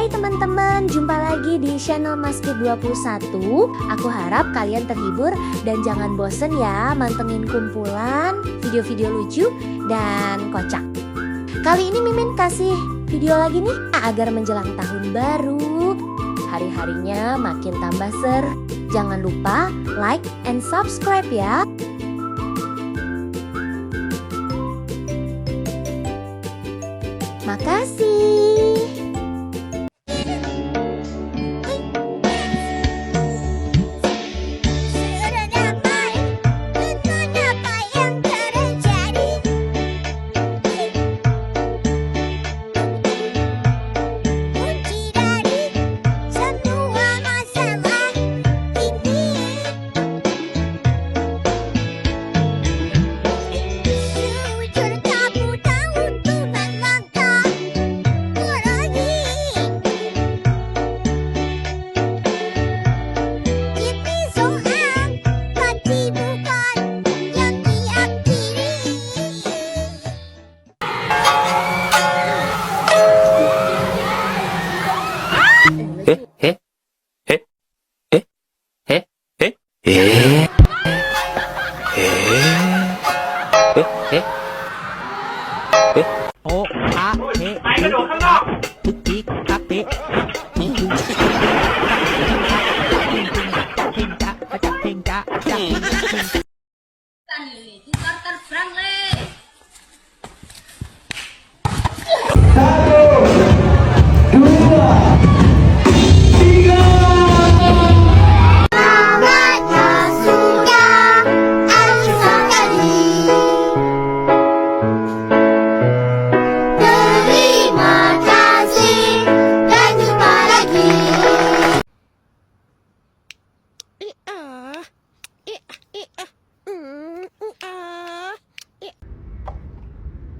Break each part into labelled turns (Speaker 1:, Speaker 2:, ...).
Speaker 1: Hai teman-teman, jumpa lagi di channel Maskit21. Aku harap kalian terhibur dan jangan bosen ya mantengin kumpulan video-video lucu dan kocak. Kali ini Mimin kasih video lagi nih agar menjelang tahun baru hari-harinya makin tambah seru. Jangan lupa like and subscribe ya. Makasih.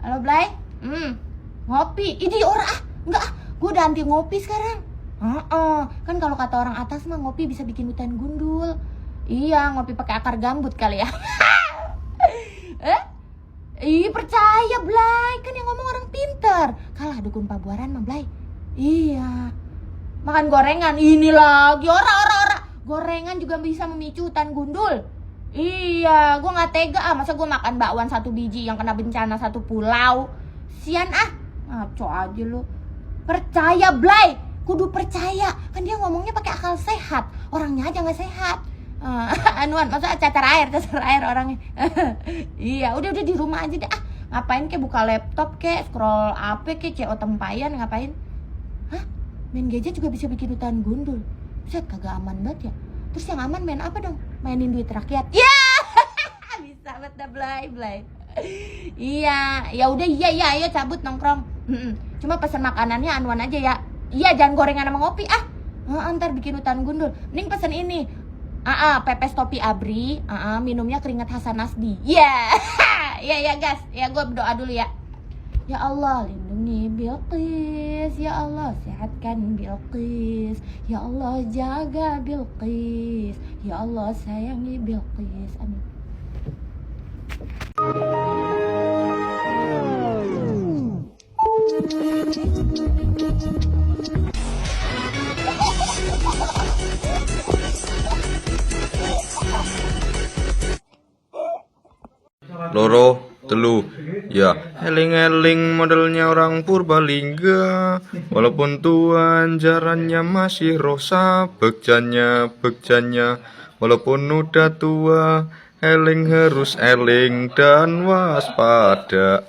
Speaker 2: Halo Blay, ngopi, ini orang enggak, gue udah anti ngopi sekarang. Kan kalau kata orang atas mah ngopi bisa bikin hutan gundul. Iya, ngopi pakai akar gambut kali ya. Percaya Blay, kan yang ngomong orang pinter. Kalah dukun pabuaran mah Blay. Iya, makan gorengan ini lagi ora. Gorengan juga bisa memicu hutan gundul. Iya, gue gak tega masa gue makan bakwan 1 biji yang kena bencana 1 pulau. Sian ngaco aja lu. Percaya Blay, kudu percaya. Kan dia ngomongnya pakai akal sehat, orangnya aja gak sehat. Anuan, masa cacar air orangnya. Iya, udah di rumah aja deh. Ngapain kek buka laptop kek, scroll apa kek, CO tempayan ngapain? Main gadget juga bisa bikin hutan gundul. Buset, kagak aman banget ya. Terus yang aman main apa dong? Mainin duit rakyat. Ya, bisa banget dah Blay. Iya, ya udah iya cabut nongkrong. Cuma pesan makanannya anuan aja ya. Iya, jangan gorengan sama ngopi ntar bikin hutan gundul. Mending pesen ini. Pepes topi abri. Minumnya keringat Hasan Nasdi. Iya. Iya gas. Ya gue berdoa dulu ya. Ya Allah, lindungi Bilqis. Ya Allah, sehatkan Bilqis. Ya Allah, jaga Bilqis. Ya Allah, sayangi Bilqis. Amin.
Speaker 3: Loro telu ya, eling-eling modelnya orang Purbalingga. Walaupun tuan jarannya masih rosa, bekjannya walaupun udah tua, eling harus eling dan waspada.